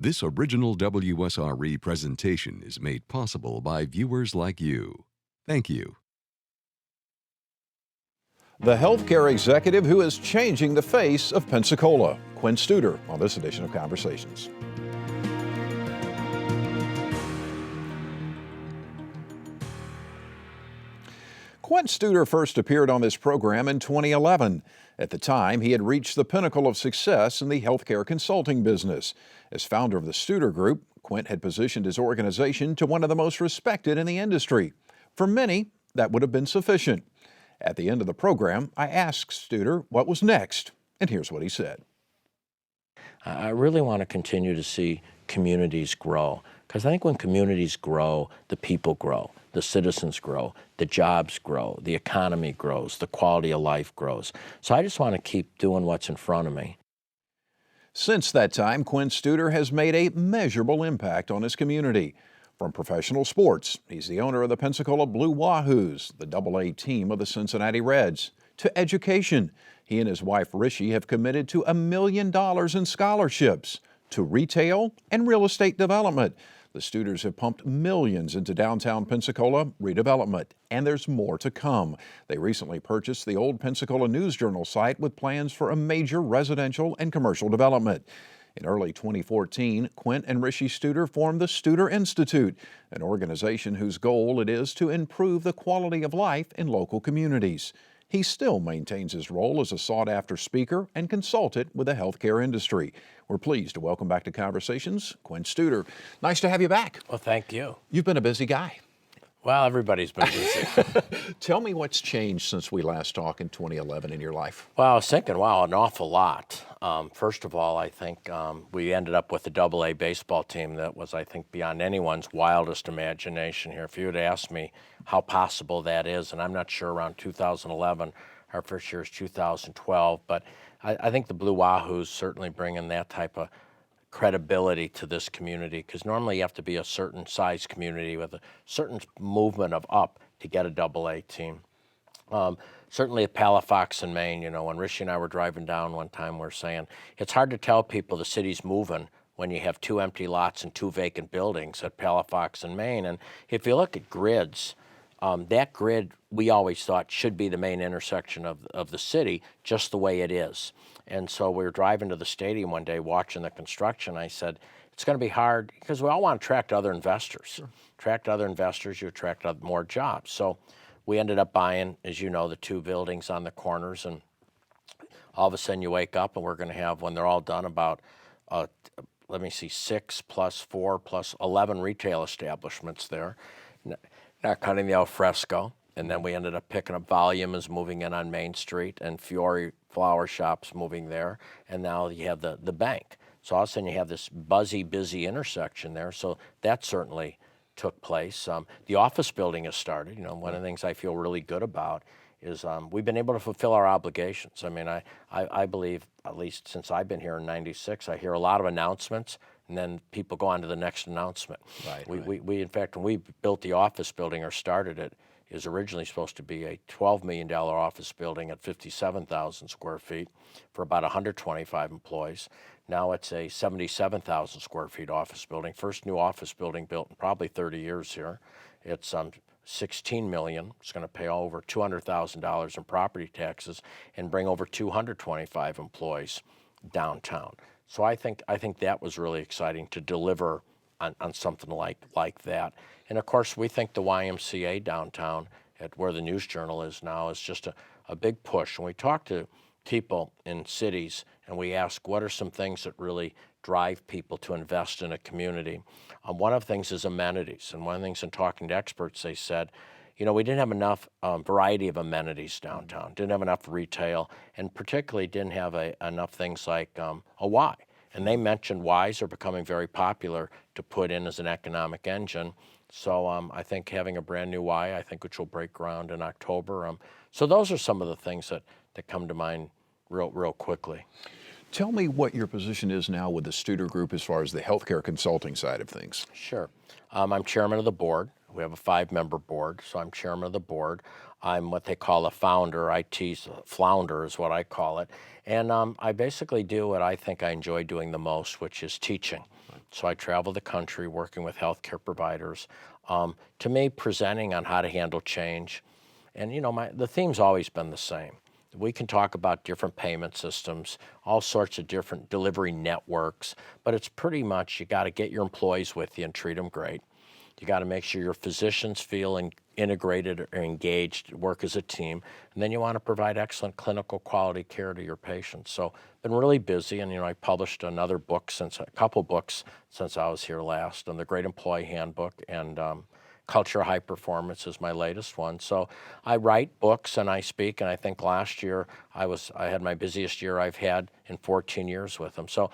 This original WSRE presentation is made possible by viewers like you. Thank you. The healthcare executive who is changing the face of Pensacola, Quint Studer, on this edition of Conversations. Quint Studer first appeared on this program in 2011. At the time, he had reached the pinnacle of success in the healthcare consulting business. As founder of the Studer Group, Quint had positioned his organization to one of the most respected in the industry. For many, that would have been sufficient. At the end of the program, I asked Studer what was next, and here's what he said. I really want to continue to see communities grow, because I think when communities grow, the people grow, the citizens grow, the jobs grow, the economy grows, the quality of life grows. So I just want to keep doing what's in front of me. Since that time, Quint Studer has made a measurable impact on his community. From professional sports, he's the owner of the Pensacola Blue Wahoos, the AA team of the Cincinnati Reds. To education, he and his wife Rishi have committed to $1 million in scholarships. To retail and real estate development, the Studers have pumped millions into downtown Pensacola redevelopment, and there's more to come. They recently purchased the old Pensacola News Journal site with plans for a major residential and commercial development. In early 2014, Quint and Rishi Studer formed the Studer Institute, an organization whose goal it is to improve the quality of life in local communities. He still maintains his role as a sought-after speaker and consultant with the healthcare industry. We're pleased to welcome back to Conversations, Quint Studer. Nice to have you back. Well, thank you. You've been a busy guy. Well, everybody's been busy. Tell me what's changed since we last talked in 2011 in your life. Well, I was thinking, wow, an awful lot. First of all, I think we ended up with a AA baseball team that was, I think, beyond anyone's wildest imagination here. If you had asked me how possible that is, and I'm not sure around 2011, our first year is 2012, but I think the Blue Wahoos certainly bring in that type of credibility to this community, because normally you have to be a certain size community with a certain movement of up to get a AA team. Certainly at Palafox in Maine, you know, when Rishi and I were driving down one time, we were saying, it's hard to tell people the city's moving when you have 2 empty lots and 2 vacant buildings at Palafox in Maine. And if you look at grids, that grid we always thought should be the main intersection of the city, just the way it is. And so we were driving to the stadium one day watching the construction. I said, it's going to be hard because we all want to attract other investors. Sure. Attract other investors, you attract more jobs. So we ended up buying, as you know, the 2 buildings on the corners, and all of a sudden you wake up and we're going to have, when they're all done, about 6 plus 4 plus 11 retail establishments there, not counting the al fresco. And then we ended up picking up Volume is moving in on Main Street, and Fiore Flower Shop's moving there, and now you have the bank. So all of a sudden you have this buzzy, busy intersection there. So that certainly took place. The office building has started. You know, one of the things I feel really good about is we've been able to fulfill our obligations. I mean, I believe, at least since I've been here in '96, I hear a lot of announcements, and then people go on to the next announcement. Right. We in fact, when we built the office building or started it, it was originally supposed to be a $12 million office building at 57,000 square feet for about 125 employees. Now it's a 77,000 square feet office building, first new office building built in probably 30 years here. It's $16 million. It's going to pay over $200,000 in property taxes and bring over 225 employees downtown. So I think that was really exciting to deliver on something like that. And of course, we think the YMCA downtown at where the News Journal is now is just a big push. And we talk to people in cities and we ask, what are some things that really drive people to invest in a community? One of the things is amenities. And one of the things in talking to experts, they said, you know, we didn't have enough variety of amenities downtown, didn't have enough retail, and particularly didn't have enough things like a Y. And they mentioned Ys are becoming very popular to put in as an economic engine. So I think having a brand new Y, I think, which will break ground in October. So those are some of the things that come to mind real quickly. Tell me what your position is now with the Studer Group as far as the healthcare consulting side of things. Sure. I'm chairman of the board. We have a 5-member board, so I'm chairman of the board. I'm what they call a founder. I tease flounder is what I call it. And I basically do what I think I enjoy doing the most, which is teaching. So I travel the country working with healthcare providers. To me, presenting on how to handle change. And the theme's always been the same. We can talk about different payment systems, all sorts of different delivery networks, but it's pretty much you got to get your employees with you and treat them great. You got to make sure your physicians feel integrated or engaged, work as a team, and then you want to provide excellent clinical quality care to your patients. So been really busy, and I published a couple books since I was here last, on the Great Employee Handbook, and Culture High Performance is my latest one. So I write books and I speak, and I think last year I had my busiest year I've had in 14 years with them. So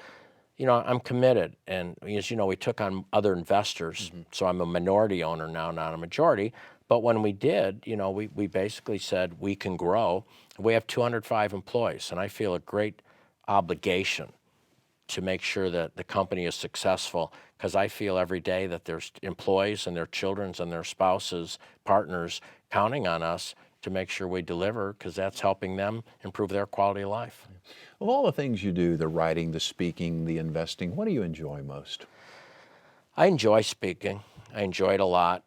I'm committed, and as you know, we took on other investors, so I'm a minority owner now, not a majority. But when we did, we basically said we can grow. We have 205 employees, and I feel a great obligation to make sure that the company is successful, because I feel every day that there's employees and their children and their spouses, partners counting on us to make sure we deliver, because that's helping them improve their quality of life. Of all the things you do, the writing, the speaking, the investing, what do you enjoy most? I enjoy speaking. I enjoy it a lot.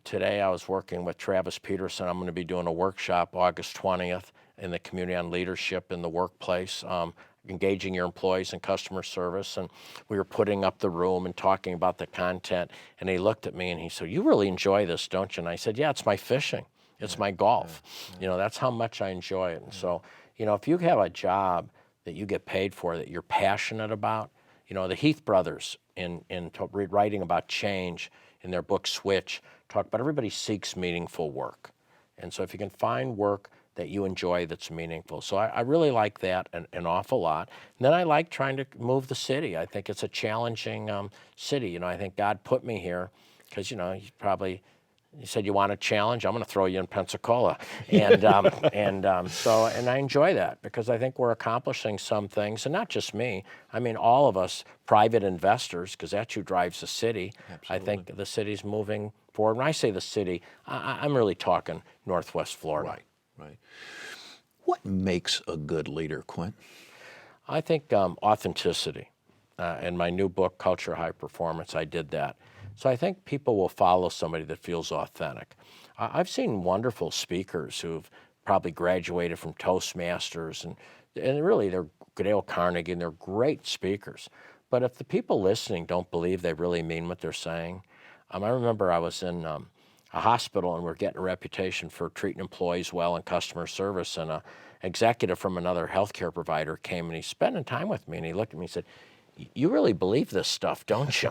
Today I was working with Travis Peterson. I'm going to be doing a workshop August 20th in the community on leadership in the workplace, engaging your employees in customer service. And we were putting up the room and talking about the content. And he looked at me and he said, "You really enjoy this, don't you?" And I said, "Yeah, it's my fishing. It's my golf. That's how much I enjoy it." And so, if you have a job that you get paid for, that you're passionate about, the Heath brothers in writing about change in their book Switch talk about everybody seeks meaningful work. And so if you can find work that you enjoy that's meaningful. So I really like that an awful lot. And then I like trying to move the city. I think it's a challenging city. I think God put me here because, you said you want a challenge, I'm going to throw you in Pensacola. And and I enjoy that because I think we're accomplishing some things, and not just me. I mean, all of us private investors, because that's who drives the city. Absolutely. I think the city's moving forward. When I say the city, I'm really talking Northwest Florida. Right. What makes a good leader, Quint? I think authenticity. In my new book, Culture High Performance, I did that. So I think people will follow somebody that feels authentic. I've seen wonderful speakers who've probably graduated from Toastmasters, and really they're Dale Carnegie, and they're great speakers. But if the people listening don't believe they really mean what they're saying, I remember I was in a hospital, and we're getting a reputation for treating employees well and customer service, and an executive from another healthcare provider came, and he's spending time with me, and he looked at me and said, "You really believe this stuff, don't you?"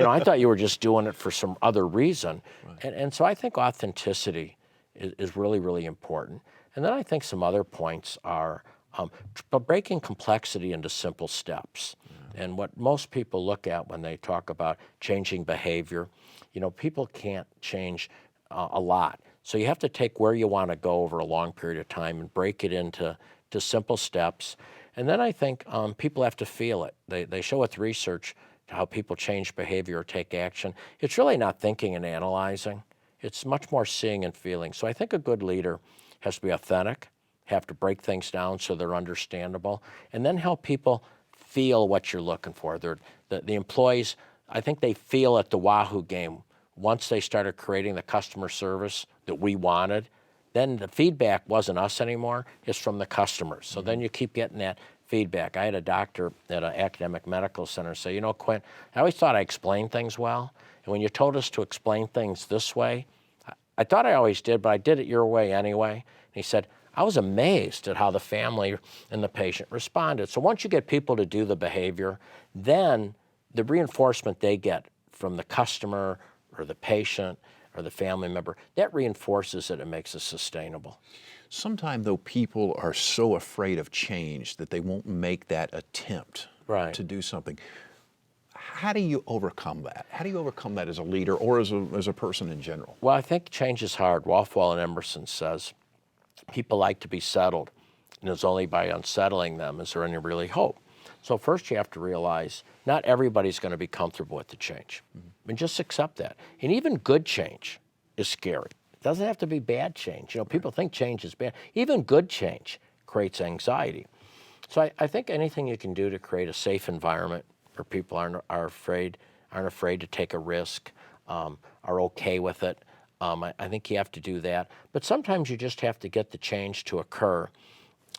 I thought you were just doing it for some other reason. Right. And so I think authenticity is really, really important. And then I think some other points are breaking complexity into simple steps. Yeah. And what most people look at when they talk about changing behavior, people can't change a lot. So you have to take where you want to go over a long period of time and break it into simple steps. And then I think people have to feel it. They show with research how people change behavior or take action. It's really not thinking and analyzing. It's much more seeing and feeling. So I think a good leader has to be authentic, have to break things down so they're understandable, and then help people feel what you're looking for. The employees, I think they feel at the Wahoo game. Once they started creating the customer service that we wanted, then the feedback wasn't us anymore, it's from the customers. So then you keep getting that feedback. I had a doctor at an academic medical center say, "Quint, I always thought I explained things well. And when you told us to explain things this way, I thought I always did, but I did it your way anyway." And he said, "I was amazed at how the family and the patient responded." So once you get people to do the behavior, then the reinforcement they get from the customer or the patient or the family member, that reinforces it and makes it sustainable. Sometimes, though, people are so afraid of change that they won't make that attempt to do something. How do you overcome that? How do you overcome that as a leader or as a person in general? Well, I think change is hard. Ralph Waldo Emerson says, people like to be settled, and it's only by unsettling them is there any really hope. So first you have to realize not everybody's going to be comfortable with the change. I mean, just accept that. And even good change is scary. doesn't have to be bad change. You know, people think change is bad. Even good change creates anxiety. So I think anything you can do to create a safe environment where people aren't afraid to take a risk, are okay with it. I think you have to do that. But sometimes you just have to get the change to occur,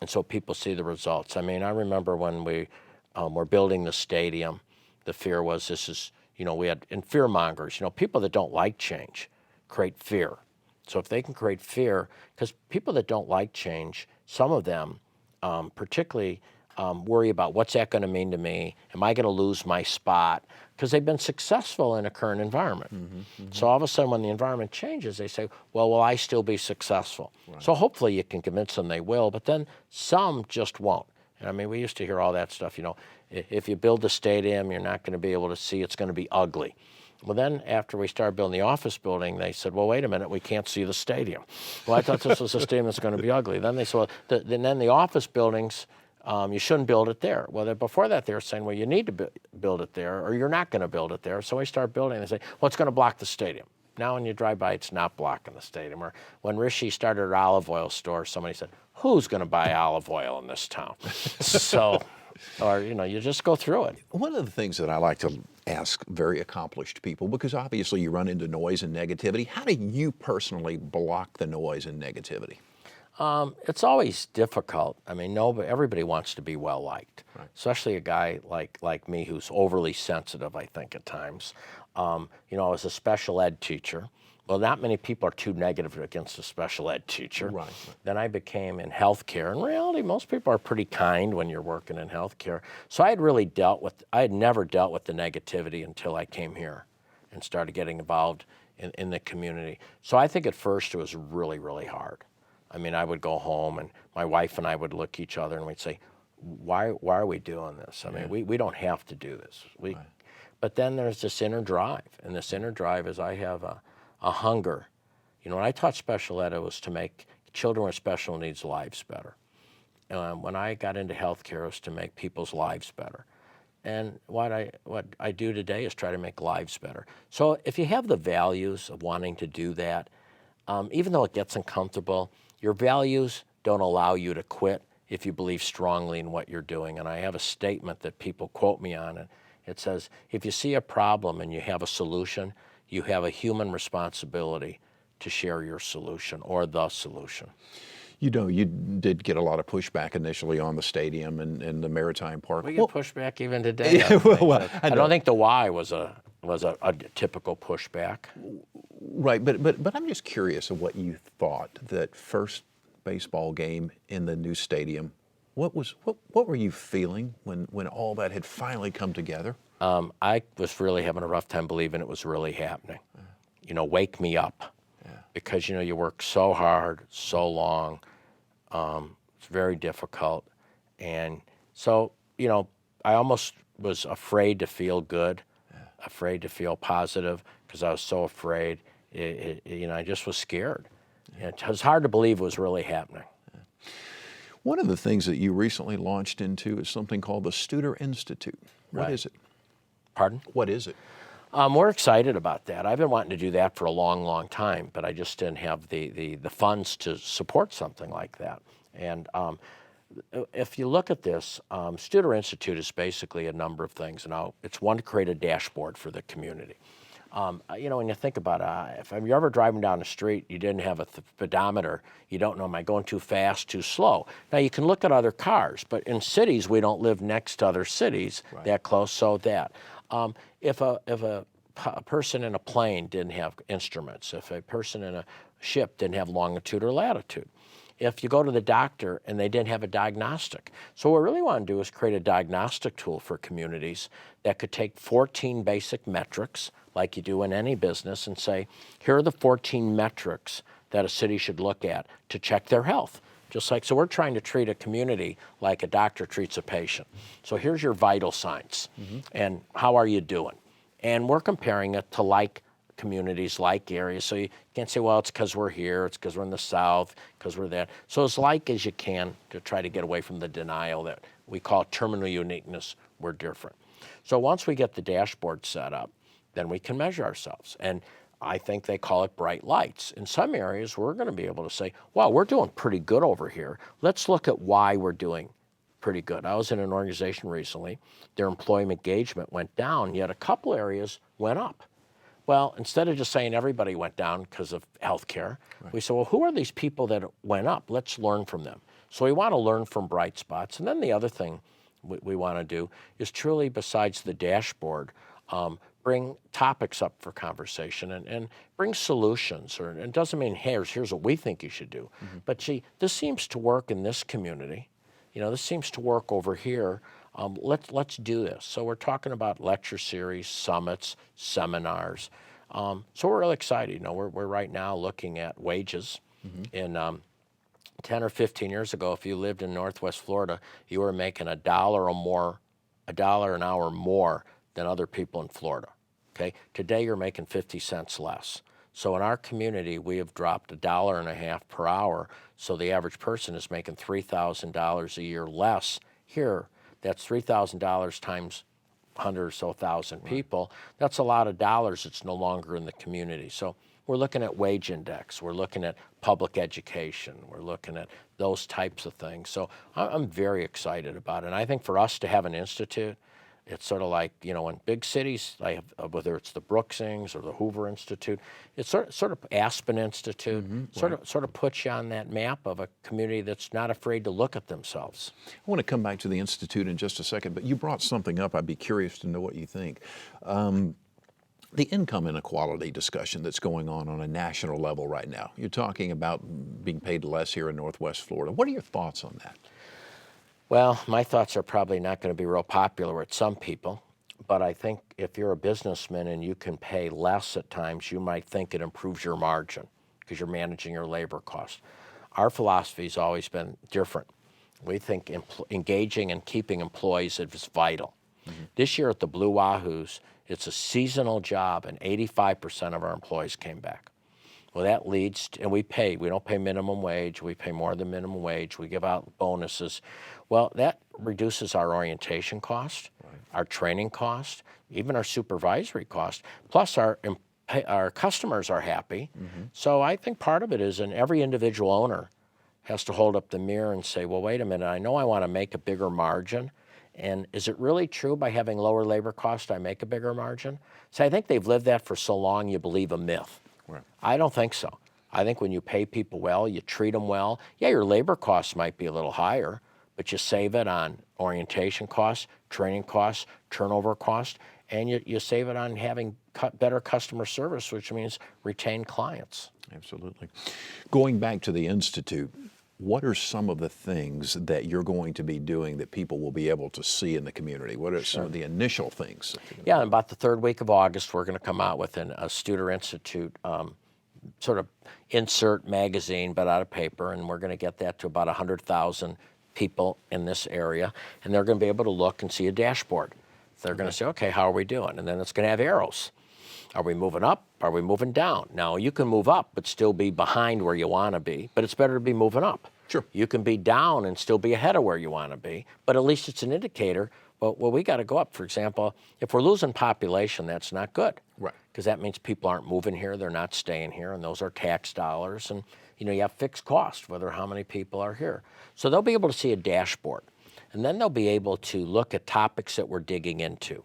and so people see the results. I mean, I remember when we were building the stadium, the fear was we had, and fear mongers, people that don't like change create fear. So if they can create fear, because people that don't like change, some of them particularly worry about what's that going to mean to me? Am I going to lose my spot? Because they've been successful in a current environment. So all of a sudden when the environment changes, they say, well, will I still be successful? Right. So hopefully you can convince them they will, but then some just won't. And I mean, we used to hear all that stuff, if you build a stadium, you're not going to be able to see, it's going to be ugly. Well, then after we started building the office building, they said, well, wait a minute, we can't see the stadium. Well, I thought this was a stadium that's going to be ugly. Then they said, well, then the office buildings, you shouldn't build it there. Well, before that, they were saying, well, you need to build it there, or you're not going to build it there. So we start building, and they say, well, it's going to block the stadium. Now when you drive by, it's not blocking the stadium. Or when Rishi started an olive oil store, somebody said, who's going to buy olive oil in this town? So, or, you just go through it. One of the things that I like to ask very accomplished people, because obviously you run into noise and negativity, how do you personally block the noise and negativity? It's always difficult. I mean, everybody wants to be well-liked, right. Especially a guy like me who's overly sensitive, I think, at times. I was a special ed teacher. Well, not many people are too negative against a special ed teacher. Right. Then I became in healthcare. In reality, most people are pretty kind when you're working in healthcare. So I had never dealt with the negativity until I came here and started getting involved in the community. So I think at first it was really, really hard. I mean, I would go home and my wife and I would look at each other and we'd say, why are we doing this? I mean, we don't have to do this. Right. But then there's this inner drive, and this inner drive is I have a hunger. When I taught special ed, it was to make children with special needs lives better. When I got into healthcare, it was to make people's lives better. And what I do today is try to make lives better. So if you have the values of wanting to do that, even though it gets uncomfortable, your values don't allow you to quit if you believe strongly in what you're doing. And I have a statement that people quote me on it. It says, if you see a problem and you have a solution, you have a human responsibility to share your solution or the solution. You did get a lot of pushback initially on the stadium and the Maritime Park. We get pushback even today. I don't think the why was a typical pushback. Right, but I'm just curious of what you thought that first baseball game in the new stadium. What were you feeling when all that had finally come together? I was really having a rough time believing it was really happening. Wake me up. Yeah. Because, you work so hard, so long. It's very difficult. And so, I almost was afraid to feel good, afraid to feel positive, because I was so afraid. I just was scared. Yeah. It was hard to believe it was really happening. One of the things that you recently launched into is something called the Studer Institute. What is it? Pardon? What is it? We're excited about that. I've been wanting to do that for a long, long time, but I just didn't have the funds to support something like that. And if you look at this, Studer Institute is basically a number of things. Now, it's one, to create a dashboard for the community. When you think about it, if you're ever driving down the street, you didn't have a speedometer, you don't know, am I going too fast, too slow? Now, you can look at other cars, but in cities, we don't live next to other cities that close, so that. If a person in a plane didn't have instruments, if a person in a ship didn't have longitude or latitude, if you go to the doctor and they didn't have a diagnostic. So what we really want to do is create a diagnostic tool for communities that could take 14 basic metrics, like you do in any business, and say, here are the 14 metrics that a city should look at to check their health. So we're trying to treat a community like a doctor treats a patient. So here's your vital signs, and how are you doing? And we're comparing it to like communities, like areas. So you can't say, well, it's because we're here, it's because we're in the South, because we're there. So as like as you can to try to get away from the denial that we call terminal uniqueness, we're different. So once we get the dashboard set up, then we can measure ourselves. And I think they call it bright lights. In some areas, we're going to be able to say, wow, we're doing pretty good over here. Let's look at why we're doing pretty good. I was in an organization recently. Their employee engagement went down, yet a couple areas went up. Well, instead of just saying everybody went down because of healthcare, we said, well, who are these people that went up? Let's learn from them. So we want to learn from bright spots. And then the other thing we want to do is truly, besides the dashboard, bring topics up for conversation and bring solutions. And it doesn't mean, hey, here's what we think you should do. But see, this seems to work in this community. You know, this seems to work over here. Let's do this. So we're talking about lecture series, summits, seminars. So we're really excited. You know, we're right now looking at wages. In 10 or 15 years ago, if you lived in Northwest Florida, you were making $1 an hour more than other people in Florida. Okay, today you're making 50 cents less. So in our community, we have dropped $1.50 per hour. So the average person is making $3,000 a year less here. That's $3,000 times 100 or so thousand people. That's a lot of dollars that's no longer in the community. So we're looking at wage index. We're looking at public education. We're looking at those types of things. So I'm very excited about it. And I think for us to have an institute, it's sort of like, you know, in big cities, whether it's the Brookings or the Hoover Institute, it's sort of Aspen Institute, sort of puts you on that map of a community that's not afraid to look at themselves. I want to come back to the Institute in just a second, but you brought something up. I'd be curious to know what you think. The income inequality discussion that's going on a national level right now. You're talking about being paid less here in Northwest Florida. What are your thoughts on that? Well, my thoughts are probably not going to be real popular with some people, but I think if you're a businessman and you can pay less at times, you might think it improves your margin because you're managing your labor costs. Our philosophy has always been different. We think engaging and keeping employees is vital. This year at the Blue Wahoos, it's a seasonal job, and 85% of our employees came back. Well, that leads to, and we don't pay minimum wage, we pay more than minimum wage, we give out bonuses. Well, that reduces our orientation cost, our training cost, even our supervisory cost, plus our customers are happy. So I think part of it is, and every individual owner has to hold up the mirror and say, well, wait a minute, I know I want to make a bigger margin, and is it really true by having lower labor cost I make a bigger margin? So I think they've lived that for so long you believe a myth. I don't think so. I think when you pay people well, you treat them well, yeah, your labor costs might be a little higher, but you save it on orientation costs, training costs, turnover costs, and you save it on having better customer service, which means retained clients. Absolutely. Going back to the Institute, what are some of the things that you're going to be doing that people will be able to see in the community? What are some of the initial things? Yeah, in about the third week of August, we're going to come out with a Studer Institute sort of insert magazine, but out of paper, and we're going to get that to about 100,000 people in this area, and they're going to be able to look and see a dashboard. They're going to say, okay, how are we doing? And then it's going to have arrows. Are we moving up? Are we moving down? Now, you can move up but still be behind where you want to be, but it's better to be moving up. Sure. You can be down and still be ahead of where you want to be, but at least it's an indicator. Well, we got to go up. For example, if we're losing population, that's not good. Right. Because that means people aren't moving here, they're not staying here, and those are tax dollars. And you know, you have fixed costs, whether how many people are here. So they'll be able to see a dashboard. And then they'll be able to look at topics that we're digging into.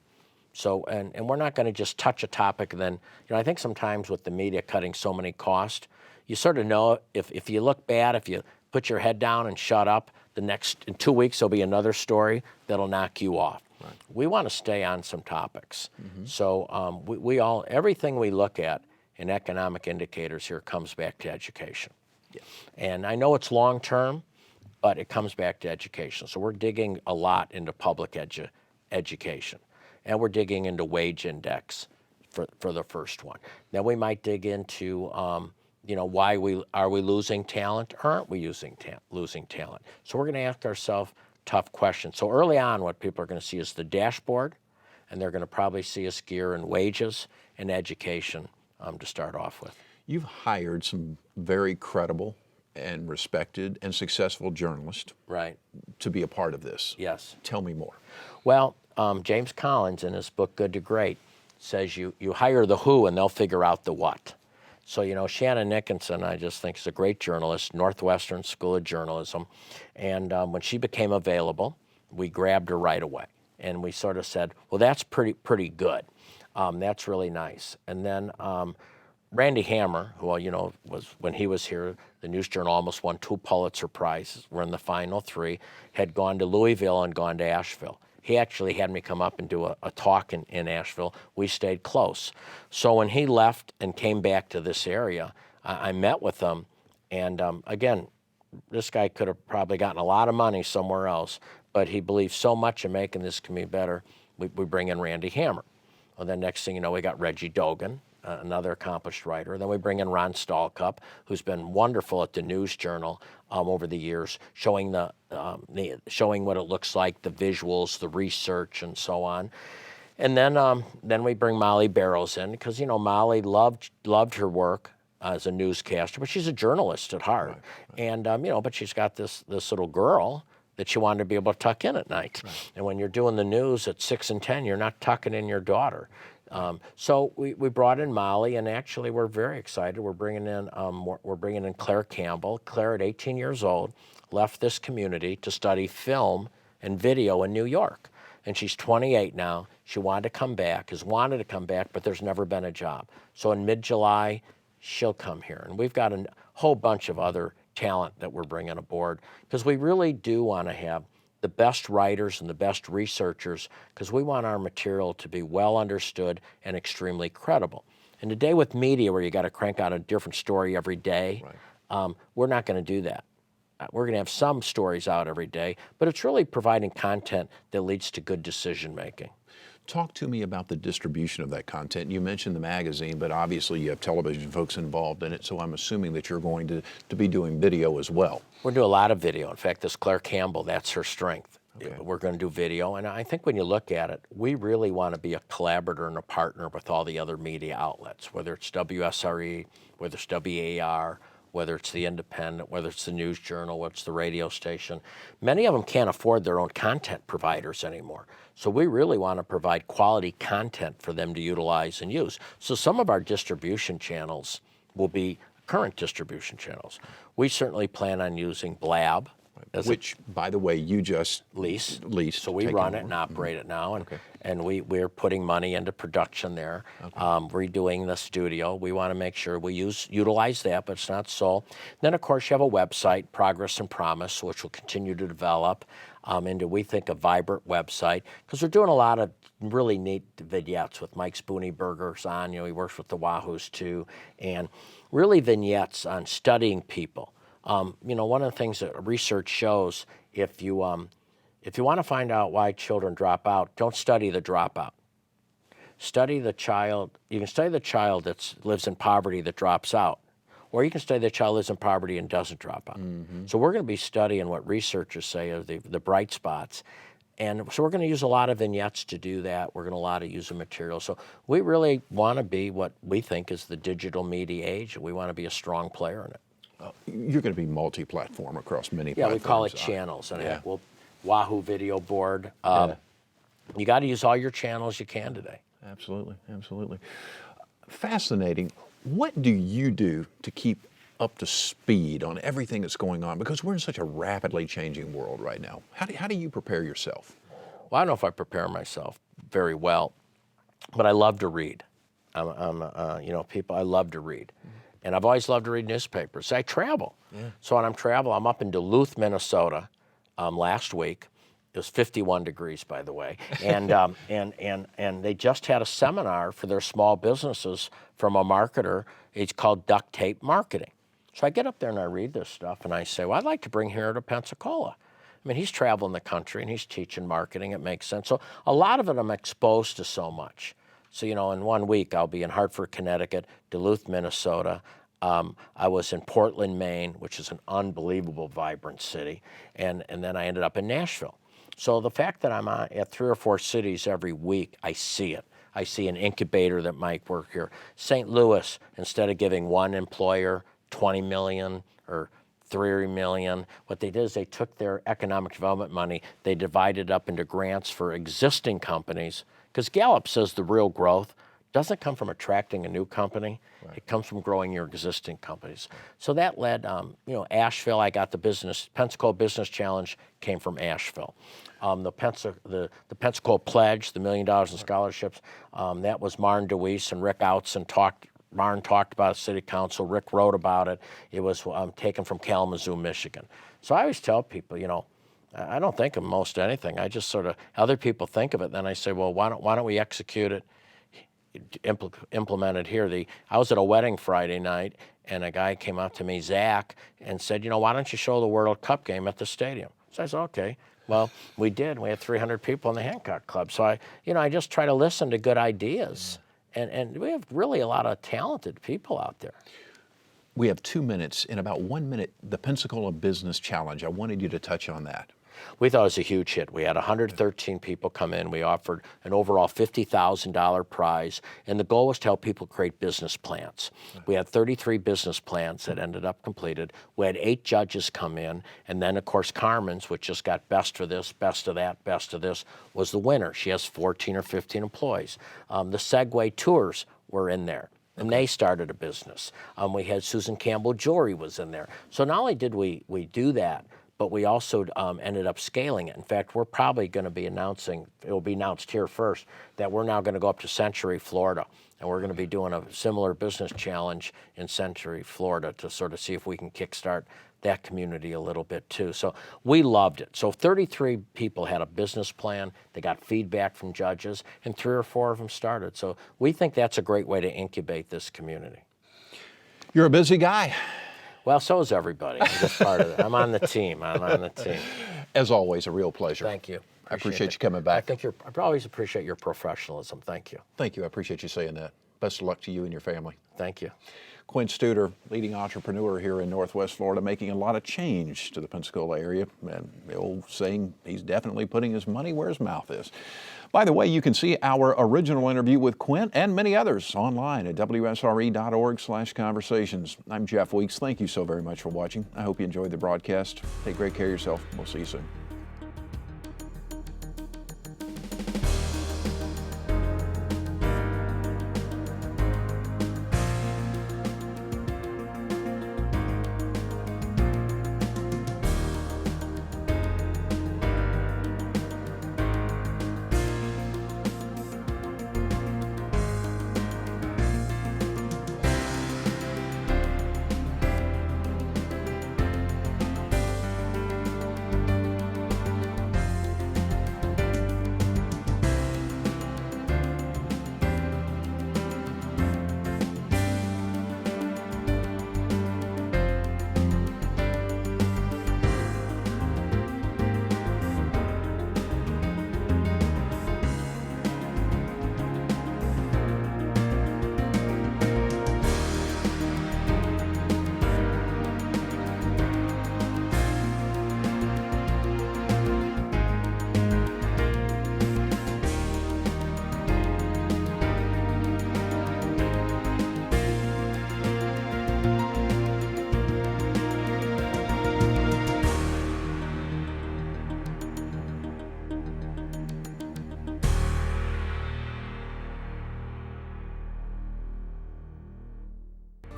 So, and we're not going to just touch a topic and then, you know, I think sometimes with the media cutting so many costs, you sort of know if you look bad, if you put your head down and shut up, in 2 weeks there'll be another story that'll knock you off. Right. We want to stay on some topics. So everything we look at in economic indicators here comes back to education. Yeah. And I know it's long term, but it comes back to education. So we're digging a lot into public education. And we're digging into wage index for the first one. Then we might dig into, you know, are we losing talent or aren't we losing talent? So we're going to ask ourselves tough questions. So early on, what people are going to see is the dashboard, and they're going to probably see us gear in wages and education to start off with. You've hired some very credible and respected and successful journalists to be a part of this. Yes. Tell me more. Well, James Collins, in his book Good to Great, says you hire the who and they'll figure out the what. So, you know, Shannon Nickinson, I just think is a great journalist, Northwestern School of Journalism. And when she became available, we grabbed her right away. And we sort of said, well, that's pretty good. That's really nice. And then Randy Hammer, who, you know, was when he was here, the News Journal almost won 2 Pulitzer Prizes. We're in the final 3, had gone to Louisville and gone to Asheville. He actually had me come up and do a talk in Asheville. We stayed close. So when he left and came back to this area, I met with him. And again, this guy could have probably gotten a lot of money somewhere else, but he believed so much in making this community better, we bring in Randy Hammer. Well, then next thing you know, we got Reggie Dogan, another accomplished writer. Then we bring in Ron Stallcup, who's been wonderful at the News Journal over the years, showing showing what it looks like, the visuals, the research, and so on. And then we bring Molly Barrows in because, you know, Molly loved her work as a newscaster, but she's a journalist at heart. Right. And you know, but she's got this little girl that she wanted to be able to tuck in at night. Right. And when you're doing the news at 6 and 10, you're not tucking in your daughter. So we brought in Molly, and actually we're very excited. We're bringing in Claire Campbell. Claire, at 18 years old, left this community to study film and video in New York. And she's 28 now. She wanted to come back, but there's never been a job. So in mid-July, she'll come here. And we've got a whole bunch of other talent that we're bringing aboard because we really do want to have the best writers and the best researchers because we want our material to be well understood and extremely credible. And today with media where you got to crank out a different story every day, right. We're not going to do that. We're going to have some stories out every day, but it's really providing content that leads to good decision making. Talk to me about the distribution of that content. You mentioned the magazine, but obviously you have television folks involved in it, so I'm assuming that you're going to be doing video as well. We're doing a lot of video. In fact, this Claire Campbell, that's her strength. Okay. We're going to do video, and I think when you look at it, we really want to be a collaborator and a partner with all the other media outlets, whether it's WSRE, whether it's WAR, whether it's the Independent, whether it's the News Journal, whether it's the radio station. Many of them can't afford their own content providers anymore. So we really want to provide quality content for them to utilize and use. So some of our distribution channels will be current distribution channels. We certainly plan on using Blab. Which, by the way, you just lease. So we run it and operate it now, and we're putting money into production there, redoing the studio. We want to make sure we utilize that, but it's not sole. Then, of course, you have a website, Progress and Promise, which will continue to develop into, we think, a vibrant website, because we're doing a lot of really neat vignettes with Mike Spooneyberger's on. You know, he works with the Wahoos too, and really vignettes on studying people. You know, one of the things that research shows, if you want to find out why children drop out, don't study the dropout. Study the child. You can study the child that lives in poverty that drops out, or you can study the child lives in poverty and doesn't drop out. Mm-hmm. So we're going to be studying what researchers say are the bright spots. And so we're going to use a lot of vignettes to do that. We're going to use the material. So we really want to be what we think is the digital media age. We want to be a strong player in it. You're going to be multi-platform across many platforms. Yeah, we call it channels. And we'll Wahoo Video Board. You got to use all your channels you can today. Absolutely, absolutely. Fascinating. What do you do to keep up to speed on everything that's going on? Because we're in such a rapidly changing world right now. How do you prepare yourself? Well, I don't know if I prepare myself very well, but I love to read. I love to read. Mm-hmm. And I've always loved to read newspapers. I travel. Yeah. So when I'm traveling, I'm up in Duluth, Minnesota last week. It was 51 degrees, by the way. And, and they just had a seminar for their small businesses from a marketer. It's called Duct Tape Marketing. So I get up there and I read this stuff and I say, well, I'd like to bring here to Pensacola. I mean, he's traveling the country and he's teaching marketing. It makes sense. So a lot of it I'm exposed to so much. So, you know, in 1 week, I'll be in Hartford, Connecticut, Duluth, Minnesota. I was in Portland, Maine, which is an unbelievable, vibrant city. And then I ended up in Nashville. So the fact that I'm at 3 or 4 cities every week, I see it. I see an incubator that might work here. St. Louis, instead of giving one employer $20 million or $3 million, what they did is they took their economic development money, they divided it up into grants for existing companies, because Gallup says the real growth doesn't come from attracting a new company. Right. It comes from growing your existing companies. So that led, Asheville, I got the Pensacola Business Challenge came from Asheville. The Pensacola Pledge, the $1 million in scholarships, that was Marn DeWeese and Rick Outson Marn talked about it at City Council. Rick wrote about it. It was taken from Kalamazoo, Michigan. So I always tell people, I don't think of most anything. I just sort of, other people think of it, then I say, well, why don't we execute it, implement it here? I was at a wedding Friday night, and a guy came up to me, Zach, and said, why don't you show the World Cup game at the stadium? So I said, okay. Well, we did. We had 300 people in the Hancock Club. So I just try to listen to good ideas. And we have really a lot of talented people out there. We have 2 minutes. In about 1 minute, the Pensacola Business Challenge. I wanted you to touch on that. We thought it was a huge hit. We had 113 people come in. We offered an overall $50,000 prize, and the goal was to help people create business plans. We had 33 business plans that ended up completed. We had 8 judges come in, and then, of course, Carmen's, which just got best for this, best of that, best of this, was the winner. She has 14 or 15 employees. The Segway Tours were in there, and they started a business. We had Susan Campbell Jewelry was in there. So not only did we do that, but we also ended up scaling it. In fact, we're probably going to be announcing, it will be announced here first, that we're now going to go up to Century, Florida. And we're going to be doing a similar business challenge in Century, Florida, to sort of see if we can kickstart that community a little bit too. So we loved it. So 33 people had a business plan. They got feedback from judges, and 3 or 4 of them started. So we think that's a great way to incubate this community. You're a busy guy. Well, so is everybody. I'm just part of it. I'm on the team. As always, a real pleasure. Thank you. I appreciate you coming back. I always appreciate your professionalism. Thank you. Thank you. I appreciate you saying that. Best of luck to you and your family. Thank you. Quint Studer, leading entrepreneur here in Northwest Florida, making a lot of change to the Pensacola area. And the old saying, he's definitely putting his money where his mouth is. By the way, you can see our original interview with Quint and many others online at WSRE.org/conversations. I'm Jeff Weeks. Thank you so very much for watching. I hope you enjoyed the broadcast. Take great care of yourself. We'll see you soon.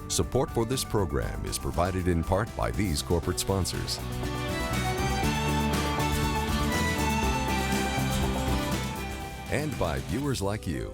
Support for this program is provided in part by these corporate sponsors. And by viewers like you.